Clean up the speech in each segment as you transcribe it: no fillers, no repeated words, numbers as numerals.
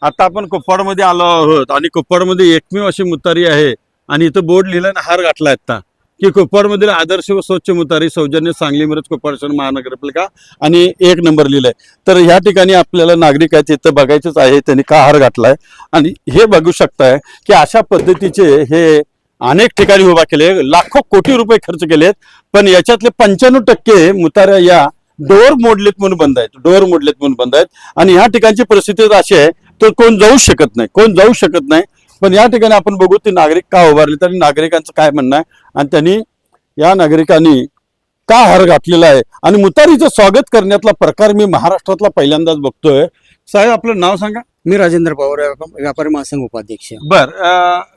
आता आपण कुप्पाडमध्ये आलो आहोत आणि कुप्पाडमध्ये एकमेव अशी मुतारी आहे आणि इथं बोर्ड लिहिलं ना हार घातला आता की कुप्पाडमधील आदर्श व स्वच्छ मुतारी सौजन्य सांगली मिरज कुप्पाड शहर महानगरपालिका आणि 1 नंबर लिहिलंय. तर ह्या ठिकाणी आपल्याला नागरिक आहेत तिथं बघायचंच आहे त्यांनी का हार घातलाय आणि हे बघू शकताय की अशा पद्धतीचे हे अनेक ठिकाणी उभा केले, लाखो कोटी रुपये खर्च केलेत, पण याच्यातले 95% मुताऱ्या या डोअर मोडलेत म्हणून बंद आहेत, डोअर मोडलेत म्हणून बंद आहेत. आणि ह्या ठिकाणची परिस्थिती अशी आहे तर कोण जाऊ शकत नाही. पण या ठिकाणी आपण बघू ते नागरिक का उभारले, तरी नागरिकांचं काय म्हणणं आहे आणि त्यांनी या नागरिकांनी का हार घातलेला आहे आणि मुतारीचं स्वागत करण्यातला प्रकार मी महाराष्ट्रातला पहिल्यांदाच बघतोय. साहेब आपलं नाव सांगा. मी राजेंद्र पवार, व्यापारी महासंघ उपाध्यक्ष. बर,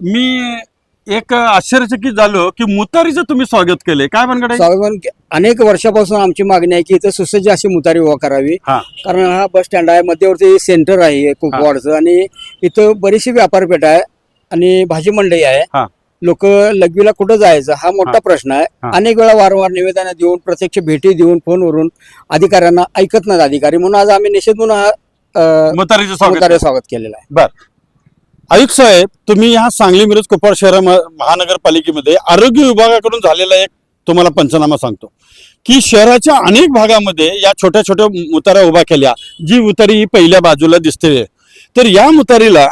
मी एक आश्चर्यचकित झालो की मुतारीचं तुम्ही स्वागत केले, काय भानगड आहे? स्वाभिमान अनेक वर्षापासून आमची मागणी आहे की इथं सुसज्ज अशी मुतारी उभा करावी. कारण हा बस स्टँड आहे, मध्यवर्ती सेंटर आहे कुपवाडचं आणि इथं बरीचशी व्यापारपेठ आहे आणि भाजी मंडई आहे. लोक लघवीला कुठं जायचं हा मोठा प्रश्न आहे. अनेक वेळा वारंवार निवेदन देऊन, प्रत्यक्ष भेटी देऊन, फोनवरून अधिकाऱ्यांना ऐकत नाहीत अधिकारी, म्हणून आज आम्ही निषेध म्हणून हा मुतारीचं स्वागत केलेलं आहे. बर, आयुक्त साहेब तुम्ही ह्या सांगली मिरज कुप्पाड शहर महानगरपालिकेमध्ये आरोग्य विभागाकडून झालेला एक तुम्हाला पंचनामा सांगतो की शहराच्या अनेक भागामध्ये या छोट्या छोट्या मुताऱ्या उभा केल्या, जी मुतारी ही पहिल्या बाजूला दिसते, तर या मुतारीला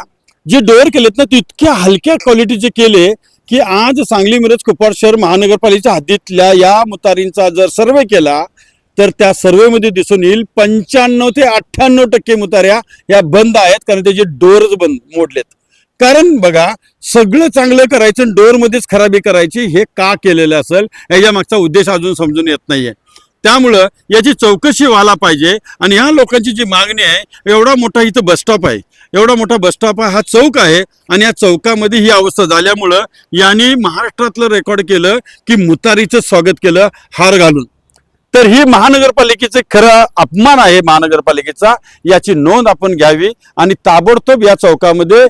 जे डोअर केलेत ना ते इतक्या हलक्या क्वालिटीचे केले की आज सांगली मिरज कुप्पाड शहर महानगरपालिकेच्या हद्दीतल्या या मुतारींचा जर सर्वे केला तर त्या सर्वेमध्ये दिसून येईल 95 ते 98% मुताऱ्या या बंद आहेत, कारण त्याचे डोअरच मोडलेत. कारण बघा, सगळं चांगलं करायचं डोअर मध्येच खराबी करायची, हे का केलेलं असेल याच्या मागचा उद्देश अजून समजून येत नाहीये. त्यामुळं याची चौकशी व्हायला पाहिजे. आणि ह्या लोकांची जी मागणी आहे, एवढा मोठा इथं बसस्टॉप आहे, एवढा मोठा बसस्टॉप हा चौक आहे आणि या चौकामध्ये ही अवस्था झाल्यामुळं यांनी महाराष्ट्रातलं रेकॉर्ड केलं की मुतारीचं स्वागत केलं हार घालून. तर ही महानगरपालिकेचे खरं अपमान आहे महानगरपालिकेचा, याची नोंद आपण घ्यावी आणि ताबडतोब या चौकामध्ये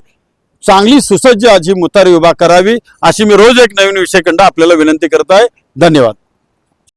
चांगली सुसज्ज अशी मुतारी उभा करावी, अशी मी रोज एक नवीन विषयखंड आपल्याला विनंती करत आहे. धन्यवाद.